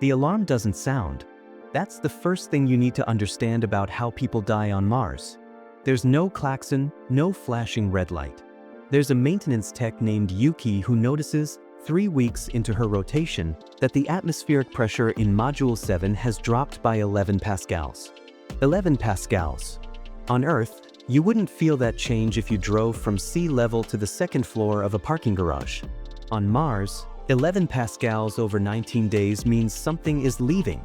The alarm doesn't sound. That's the first thing you need to understand about how people die on Mars. There's no klaxon, no flashing red light. There's a maintenance tech named Yuki who notices, 3 weeks into her rotation, that the atmospheric pressure in Module 7 has dropped by 11 pascals. 11 pascals. On Earth, you wouldn't feel that change if you drove from sea level to the second floor of a parking garage. On Mars, 11 pascals over 19 days means something is leaving.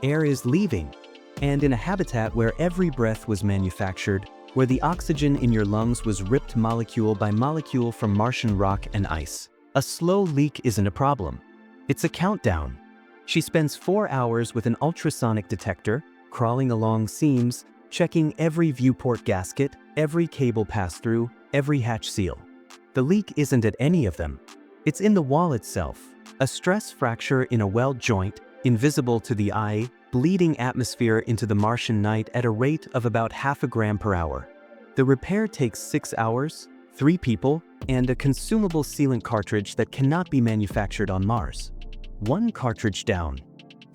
Air is leaving. And in a habitat where every breath was manufactured, where the oxygen in your lungs was ripped molecule by molecule from Martian rock and ice, a slow leak isn't a problem. It's a countdown. She spends 4 hours with an ultrasonic detector, crawling along seams, checking every viewport gasket, every cable pass-through, every hatch seal. The leak isn't at any of them. It's in the wall itself, a stress fracture in a weld joint, invisible to the eye, bleeding atmosphere into the Martian night at a rate of about half a gram per hour. The repair takes 6 hours, 3 people, and a consumable sealant cartridge that cannot be manufactured on Mars. 1 cartridge down.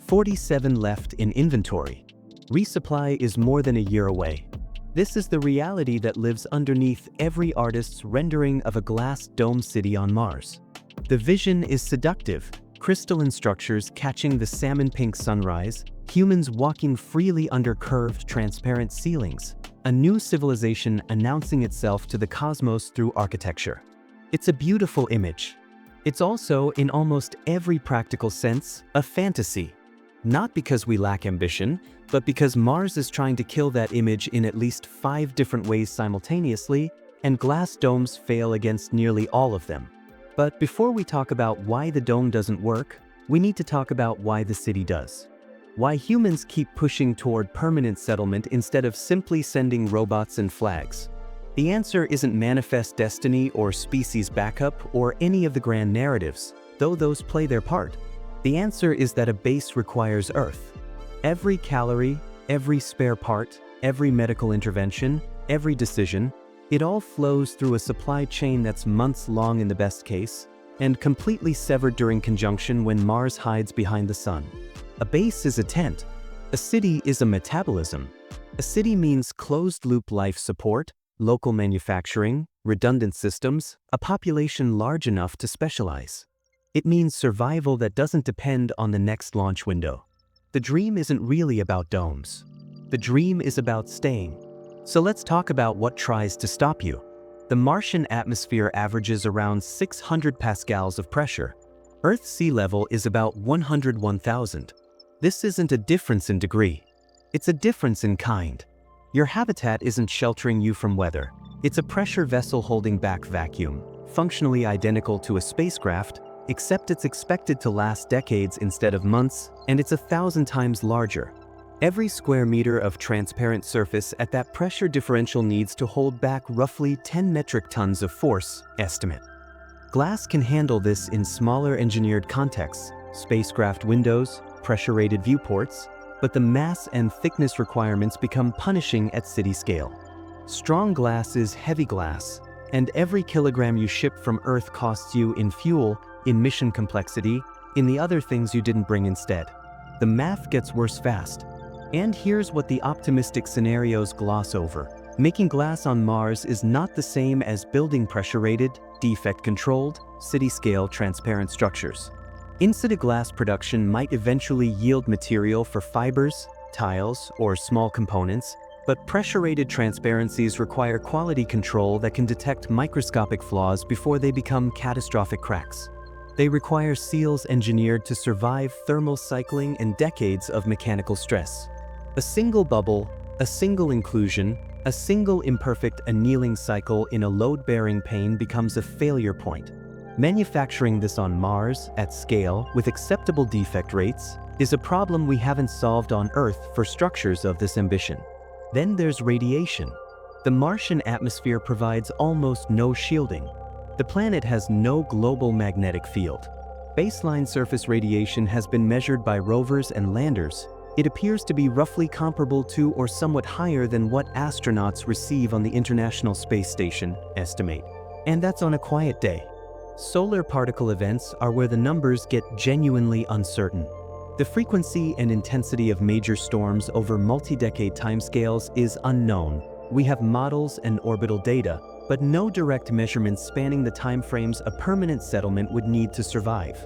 47 left in inventory. Resupply is more than a year away. This is the reality that lives underneath every artist's rendering of a glass dome city on Mars. The vision is seductive, crystalline structures catching the salmon-pink sunrise, humans walking freely under curved, transparent ceilings, a new civilization announcing itself to the cosmos through architecture. It's a beautiful image. It's also, in almost every practical sense, a fantasy. Not because we lack ambition, but because Mars is trying to kill that image in at least 5 different ways simultaneously, and glass domes fail against nearly all of them. But before we talk about why the dome doesn't work, we need to talk about why the city does. Why humans keep pushing toward permanent settlement instead of simply sending robots and flags. The answer isn't manifest destiny or species backup or any of the grand narratives, though those play their part. The answer is that a base requires Earth. Every calorie, every spare part, every medical intervention, every decision, it all flows through a supply chain that's months long in the best case, and completely severed during conjunction when Mars hides behind the sun. A base is a tent. A city is a metabolism. A city means closed-loop life support, local manufacturing, redundant systems, a population large enough to specialize. It means survival that doesn't depend on the next launch window. The dream isn't really about domes. The dream is about staying. So let's talk about what tries to stop you. The Martian atmosphere averages around 600 pascals of pressure. Earth's sea level is about 101,000. This isn't a difference in degree. It's a difference in kind. Your habitat isn't sheltering you from weather. It's a pressure vessel holding back vacuum, functionally identical to a spacecraft, except it's expected to last decades instead of months, and it's 1,000 times larger. Every square meter of transparent surface at that pressure differential needs to hold back roughly 10 metric tons of force, estimate. Glass can handle this in smaller engineered contexts, spacecraft windows, pressure-rated viewports, but the mass and thickness requirements become punishing at city scale. Strong glass is heavy glass, and every kilogram you ship from Earth costs you in fuel, in mission complexity, in the other things you didn't bring instead. The math gets worse fast. And here's what the optimistic scenarios gloss over. Making glass on Mars is not the same as building pressure-rated, defect-controlled, city-scale transparent structures. In-situ glass production might eventually yield material for fibers, tiles, or small components, but pressure-rated transparencies require quality control that can detect microscopic flaws before they become catastrophic cracks. They require seals engineered to survive thermal cycling and decades of mechanical stress. A single bubble, a single inclusion, a single imperfect annealing cycle in a load-bearing pane becomes a failure point. Manufacturing this on Mars, at scale, with acceptable defect rates, is a problem we haven't solved on Earth for structures of this ambition. Then there's radiation. The Martian atmosphere provides almost no shielding. The planet has no global magnetic field. Baseline surface radiation has been measured by rovers and landers. It appears to be roughly comparable to or somewhat higher than what astronauts receive on the International Space Station, estimate. And that's on a quiet day. Solar particle events are where the numbers get genuinely uncertain. The frequency and intensity of major storms over multi-decade timescales is unknown. We have models and orbital data, but no direct measurements spanning the timeframes a permanent settlement would need to survive.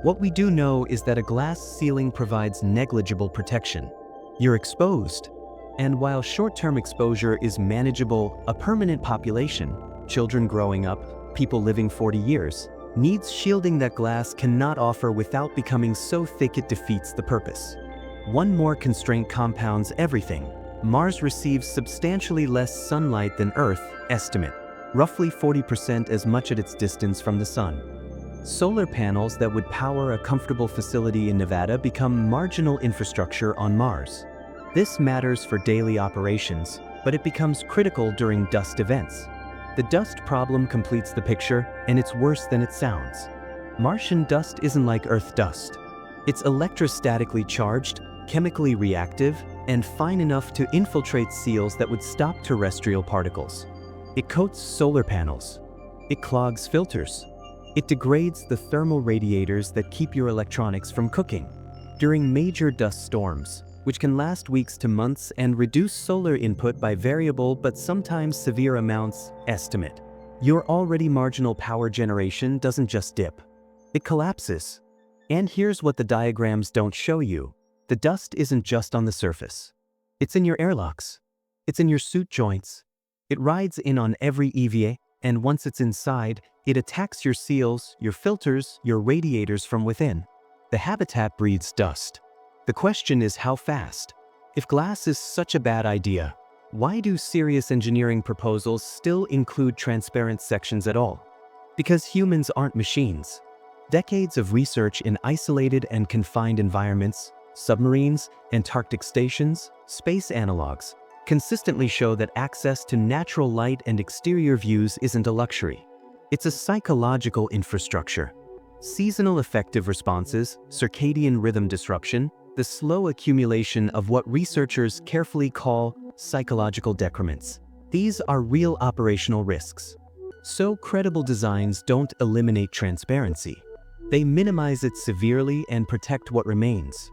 What we do know is that a glass ceiling provides negligible protection. You're exposed. And while short-term exposure is manageable, a permanent population, children growing up, people living 40 years, needs shielding that glass cannot offer without becoming so thick it defeats the purpose. One more constraint compounds everything. Mars receives substantially less sunlight than Earth, estimate, roughly 40% as much at its distance from the Sun. Solar panels that would power a comfortable facility in Nevada become marginal infrastructure on Mars. This matters for daily operations, but it becomes critical during dust events. The dust problem completes the picture, and it's worse than it sounds. Martian dust isn't like Earth dust. It's electrostatically charged, chemically reactive, and fine enough to infiltrate seals that would stop terrestrial particles. It coats solar panels. It clogs filters. It degrades the thermal radiators that keep your electronics from cooking. During major dust storms, which can last weeks to months and reduce solar input by variable but sometimes severe amounts, estimate, your already marginal power generation doesn't just dip. It collapses. And here's what the diagrams don't show you. The dust isn't just on the surface. It's in your airlocks. It's in your suit joints. It rides in on every EVA, and once it's inside, it attacks your seals, your filters, your radiators from within. The habitat breathes dust. The question is how fast? If glass is such a bad idea, why do serious engineering proposals still include transparent sections at all? Because humans aren't machines. Decades of research in isolated and confined environments, submarines, Antarctic stations, space analogs, consistently show that access to natural light and exterior views isn't a luxury. It's a psychological infrastructure. Seasonal affective responses, circadian rhythm disruption, the slow accumulation of what researchers carefully call psychological decrements. These are real operational risks. So credible designs don't eliminate transparency. They minimize it severely and protect what remains.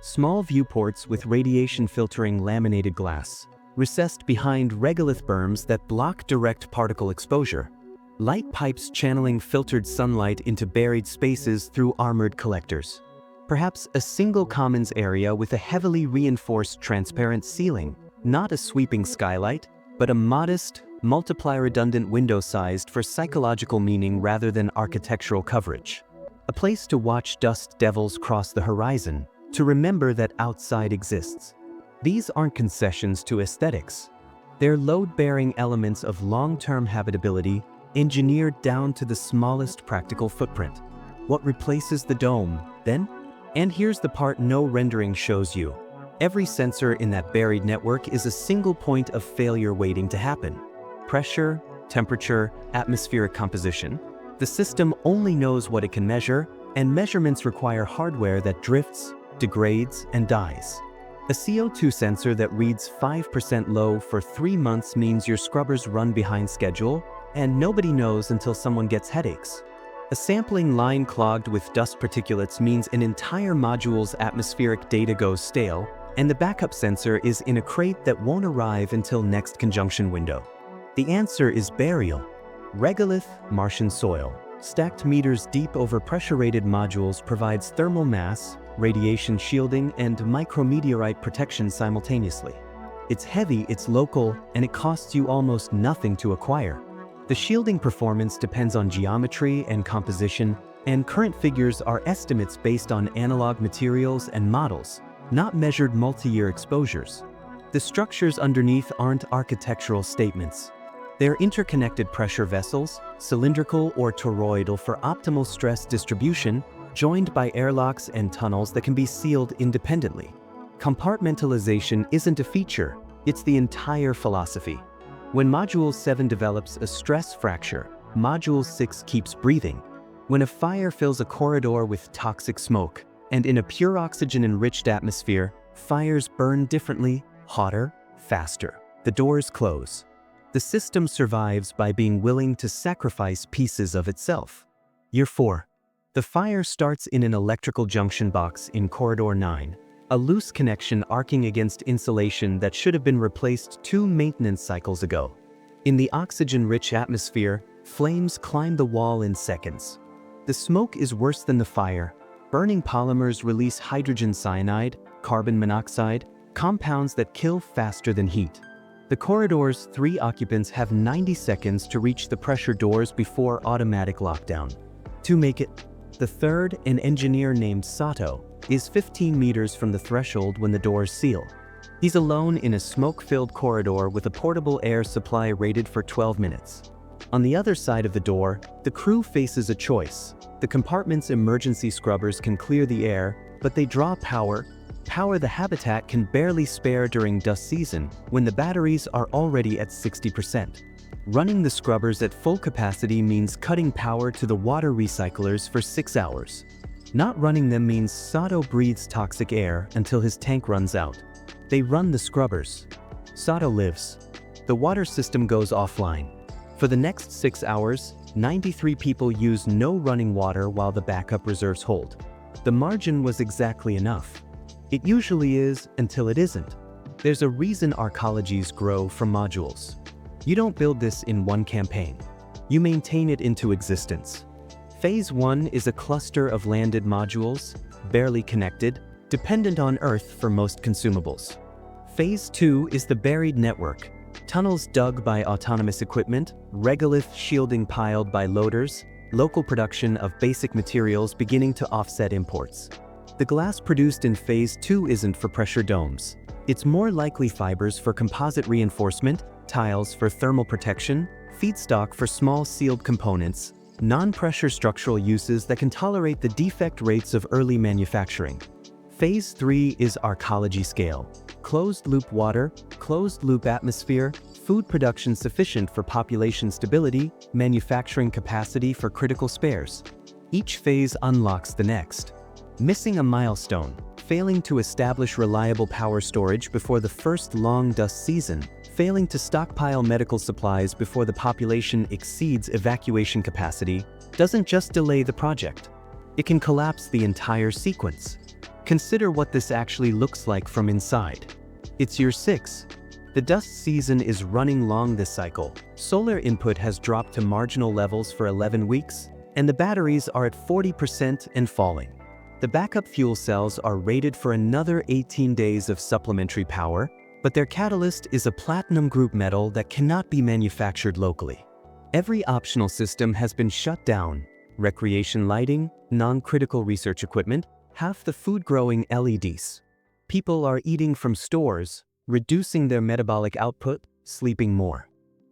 Small viewports with radiation filtering laminated glass, recessed behind regolith berms that block direct particle exposure. Light pipes channeling filtered sunlight into buried spaces through armored collectors. Perhaps a single commons area with a heavily reinforced transparent ceiling, not a sweeping skylight, but a modest, multiply-redundant window sized for psychological meaning rather than architectural coverage. A place to watch dust devils cross the horizon, to remember that outside exists. These aren't concessions to aesthetics. They're load-bearing elements of long-term habitability, engineered down to the smallest practical footprint. What replaces the dome, then? And here's the part no rendering shows you. Every sensor in that buried network is a single point of failure waiting to happen. Pressure, temperature, atmospheric composition. The system only knows what it can measure, and measurements require hardware that drifts, degrades, and dies. A CO2 sensor that reads 5% low for 3 months means your scrubbers run behind schedule, and nobody knows until someone gets headaches. A sampling line clogged with dust particulates means an entire module's atmospheric data goes stale, and the backup sensor is in a crate that won't arrive until next conjunction window. The answer is burial. Regolith, Martian soil, stacked meters deep over pressure-rated modules, provides thermal mass, radiation shielding, and micrometeorite protection simultaneously. It's heavy, it's local, and it costs you almost nothing to acquire. The shielding performance depends on geometry and composition, and current figures are estimates based on analog materials and models, not measured multi-year exposures. The structures underneath aren't architectural statements. They're interconnected pressure vessels, cylindrical or toroidal for optimal stress distribution, joined by airlocks and tunnels that can be sealed independently. Compartmentalization isn't a feature, it's the entire philosophy. When Module 7 develops a stress fracture, Module 6 keeps breathing. When a fire fills a corridor with toxic smoke, and in a pure oxygen-enriched atmosphere, fires burn differently, hotter, faster. The doors close. The system survives by being willing to sacrifice pieces of itself. Year 4. The fire starts in an electrical junction box in corridor 9, a loose connection arcing against insulation that should have been replaced 2 maintenance cycles ago. In the oxygen-rich atmosphere, flames climb the wall in seconds. The smoke is worse than the fire. Burning polymers release hydrogen cyanide, carbon monoxide, compounds that kill faster than heat. The corridor's 3 occupants have 90 seconds to reach the pressure doors before automatic lockdown. To make it, the third, an engineer named Sato, is 15 meters from the threshold when the doors seal. He's alone in a smoke-filled corridor with a portable air supply rated for 12 minutes. On the other side of the door, the crew faces a choice. The compartment's emergency scrubbers can clear the air, but they draw power the habitat can barely spare during dust season when the batteries are already at 60%. Running the scrubbers at full capacity means cutting power to the water recyclers for 6 hours. Not running them means Sato breathes toxic air until his tank runs out. They run the scrubbers. Sato lives. The water system goes offline. For the next 6 hours, 93 people use no running water while the backup reserves hold. The margin was exactly enough. It usually is until it isn't. There's a reason arcologies grow from modules. You don't build this in one campaign. You maintain it into existence. Phase 1 is a cluster of landed modules, barely connected, dependent on Earth for most consumables. Phase 2 is the buried network, tunnels dug by autonomous equipment, regolith shielding piled by loaders, local production of basic materials beginning to offset imports. The glass produced in Phase 2 isn't for pressure domes. It's more likely fibers for composite reinforcement, tiles for thermal protection, feedstock for small sealed components, non-pressure structural uses that can tolerate the defect rates of early manufacturing. Phase 3 is arcology-scale. Closed-loop water, closed-loop atmosphere, food production sufficient for population stability, manufacturing capacity for critical spares. Each phase unlocks the next. Missing a milestone, failing to establish reliable power storage before the first long dust season, failing to stockpile medical supplies before the population exceeds evacuation capacity, doesn't just delay the project. It can collapse the entire sequence. Consider what this actually looks like from inside. It's year 6. The dust season is running long this cycle. Solar input has dropped to marginal levels for 11 weeks, and the batteries are at 40% and falling. The backup fuel cells are rated for another 18 days of supplementary power, but their catalyst is a platinum group metal that cannot be manufactured locally. Every optional system has been shut down: recreation lighting, non-critical research equipment, half the food-growing LEDs. People are eating from stores, reducing their metabolic output, sleeping more.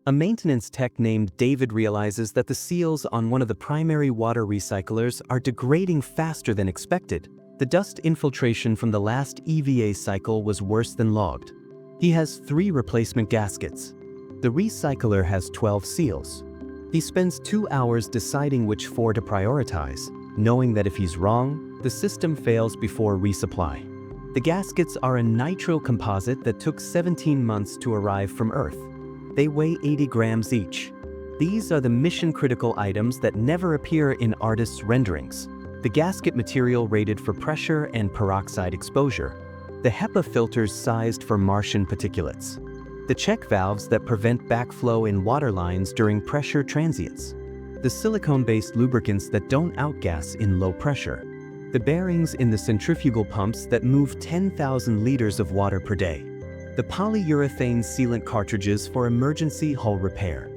A maintenance tech named David realizes that the seals on one of the primary water recyclers are degrading faster than expected. The dust infiltration from the last EVA cycle was worse than logged. He has 3 replacement gaskets. The recycler has 12 seals. He spends 2 hours deciding which 4 to prioritize, knowing that if he's wrong, the system fails before resupply. The gaskets are a nitrile composite that took 17 months to arrive from Earth. They weigh 80 grams each. These are the mission-critical items that never appear in artists' renderings. The gasket material rated for pressure and peroxide exposure. The HEPA filters sized for Martian particulates. The check valves that prevent backflow in water lines during pressure transients. The silicone-based lubricants that don't outgas in low pressure. The bearings in the centrifugal pumps that move 10,000 liters of water per day. The polyurethane sealant cartridges for emergency hull repair.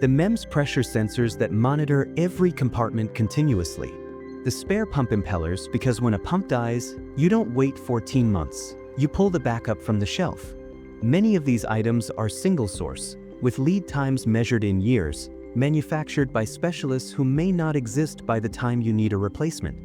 The MEMS pressure sensors that monitor every compartment continuously. The spare pump impellers, because when a pump dies, you don't wait 14 months. You pull the backup from the shelf. Many of these items are single source, with lead times measured in years, manufactured by specialists who may not exist by the time you need a replacement.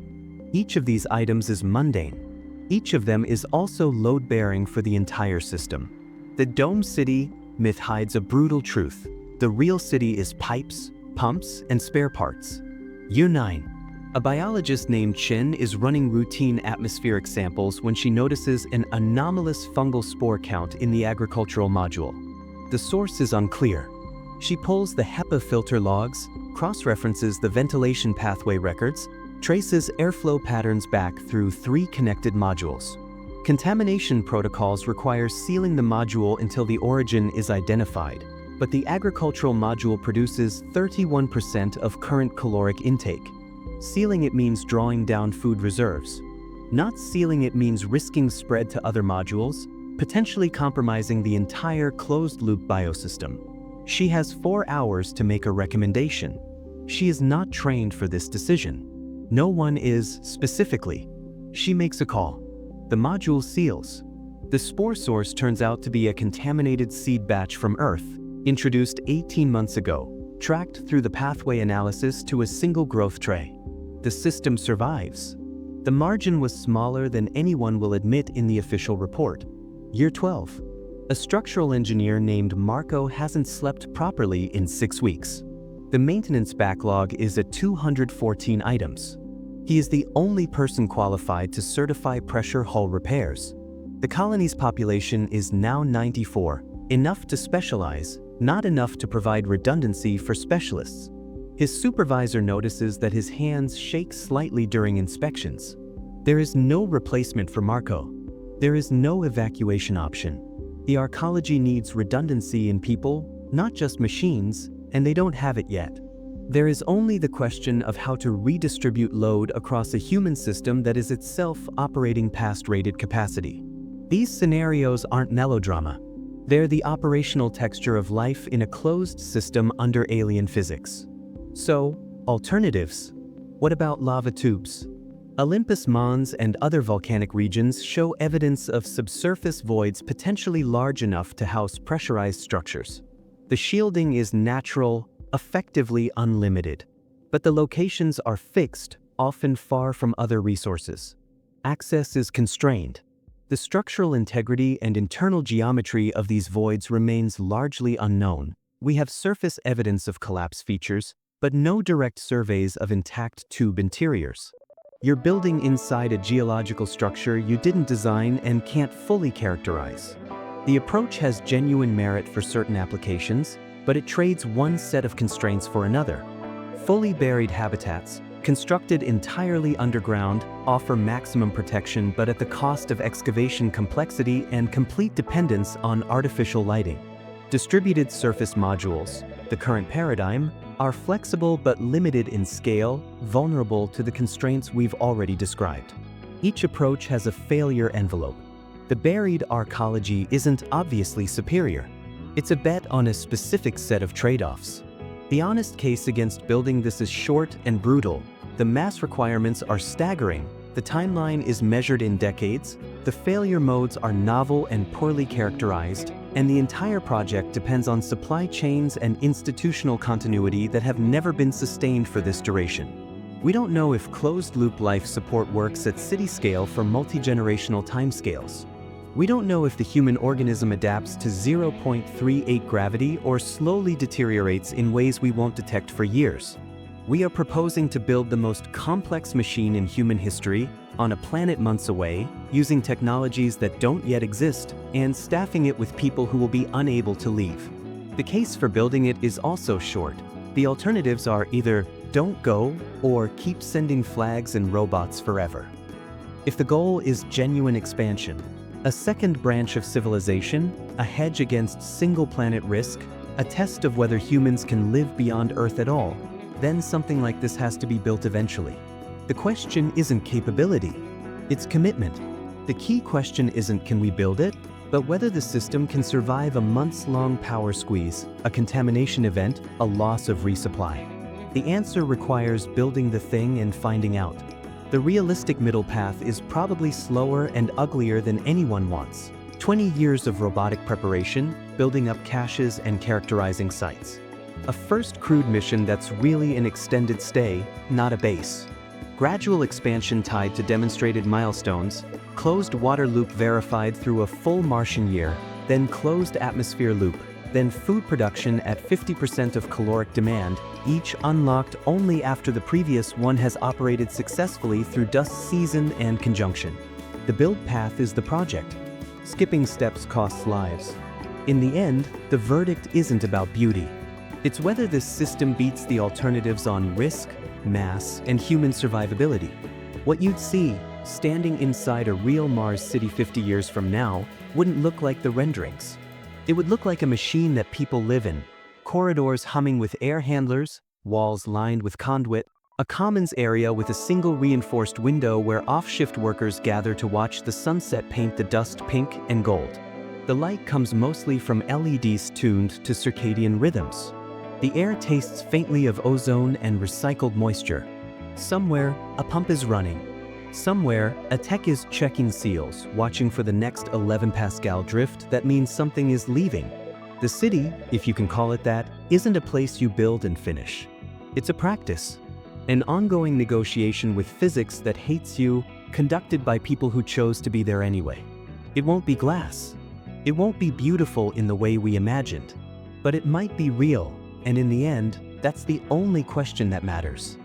Each of these items is mundane. Each of them is also load-bearing for the entire system. The Dome City myth hides a brutal truth. The real city is pipes, pumps, and spare parts. Year 9. A biologist named Chen is running routine atmospheric samples when she notices an anomalous fungal spore count in the agricultural module. The source is unclear. She pulls the HEPA filter logs, cross-references the ventilation pathway records, traces airflow patterns back through 3 connected modules. Contamination protocols require sealing the module until the origin is identified, but the agricultural module produces 31% of current caloric intake. Sealing it means drawing down food reserves. Not sealing it means risking spread to other modules, potentially compromising the entire closed-loop biosystem. She has 4 hours to make a recommendation. She is not trained for this decision. No one is specifically. She makes a call. The module seals. The spore source turns out to be a contaminated seed batch from Earth, introduced 18 months ago, tracked through the pathway analysis to a single growth tray. The system survives. The margin was smaller than anyone will admit in the official report. Year 12. A structural engineer named Marco hasn't slept properly in 6 weeks. The maintenance backlog is at 214 items. He is the only person qualified to certify pressure hull repairs. The colony's population is now 94, enough to specialize, not enough to provide redundancy for specialists. His supervisor notices that his hands shake slightly during inspections. There is no replacement for Marco. There is no evacuation option. The arcology needs redundancy in people, not just machines, and they don't have it yet. There is only the question of how to redistribute load across a human system that is itself operating past rated capacity. These scenarios aren't melodrama. They're the operational texture of life in a closed system under alien physics. So, alternatives. What about lava tubes? Olympus Mons and other volcanic regions show evidence of subsurface voids potentially large enough to house pressurized structures. The shielding is natural, effectively unlimited, but the locations are fixed, often far from other resources. Access is constrained. The structural integrity and internal geometry of these voids remains largely unknown. We have surface evidence of collapse features, but no direct surveys of intact tube interiors. You're building inside a geological structure you didn't design and can't fully characterize. The approach has genuine merit for certain applications, but it trades one set of constraints for another. Fully buried habitats, constructed entirely underground, offer maximum protection but at the cost of excavation complexity and complete dependence on artificial lighting. Distributed surface modules, the current paradigm, are flexible but limited in scale, vulnerable to the constraints we've already described. Each approach has a failure envelope. The buried arcology isn't obviously superior. It's a bet on a specific set of trade-offs. The honest case against building this is short and brutal. The mass requirements are staggering. The timeline is measured in decades. The failure modes are novel and poorly characterized, and the entire project depends on supply chains and institutional continuity that have never been sustained for this duration. We don't know if closed-loop life support works at city scale for multi-generational timescales. We don't know if the human organism adapts to 0.38 gravity or slowly deteriorates in ways we won't detect for years. We are proposing to build the most complex machine in human history on a planet months away, using technologies that don't yet exist, and staffing it with people who will be unable to leave. The case for building it is also short. The alternatives are either don't go or keep sending flags and robots forever. If the goal is genuine expansion, a second branch of civilization, a hedge against single-planet risk, a test of whether humans can live beyond Earth at all, then something like this has to be built eventually. The question isn't capability, it's commitment. The key question isn't can we build it, but whether the system can survive a months-long power squeeze, a contamination event, a loss of resupply. The answer requires building the thing and finding out. The realistic middle path is probably slower and uglier than anyone wants. 20 years of robotic preparation, building up caches and characterizing sites. A first crewed mission that's really an extended stay, not a base. Gradual expansion tied to demonstrated milestones, closed water loop verified through a full Martian year, then closed atmosphere loop, then food production at 50% of caloric demand, each unlocked only after the previous one has operated successfully through dust season and conjunction. The build path is the project. Skipping steps costs lives. In the end, the verdict isn't about beauty. It's whether this system beats the alternatives on risk, mass, and human survivability. What you'd see, standing inside a real Mars city 50 years from now, wouldn't look like the renderings. It would look like a machine that people live in, corridors humming with air handlers, walls lined with conduit, a commons area with a single reinforced window where off-shift workers gather to watch the sunset paint the dust pink and gold. The light comes mostly from LEDs tuned to circadian rhythms. The air tastes faintly of ozone and recycled moisture. Somewhere, a pump is running. Somewhere, a tech is checking seals, watching for the next 11 Pascal drift that means something is leaving. The city, if you can call it that, isn't a place you build and finish. It's a practice. An ongoing negotiation with physics that hates you, conducted by people who chose to be there anyway. It won't be glass. It won't be beautiful in the way we imagined. But it might be real, and in the end, that's the only question that matters.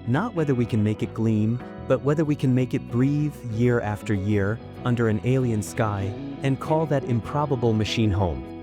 Not whether we can make it gleam, but whether we can make it breathe year after year under an alien sky and call that improbable machine home.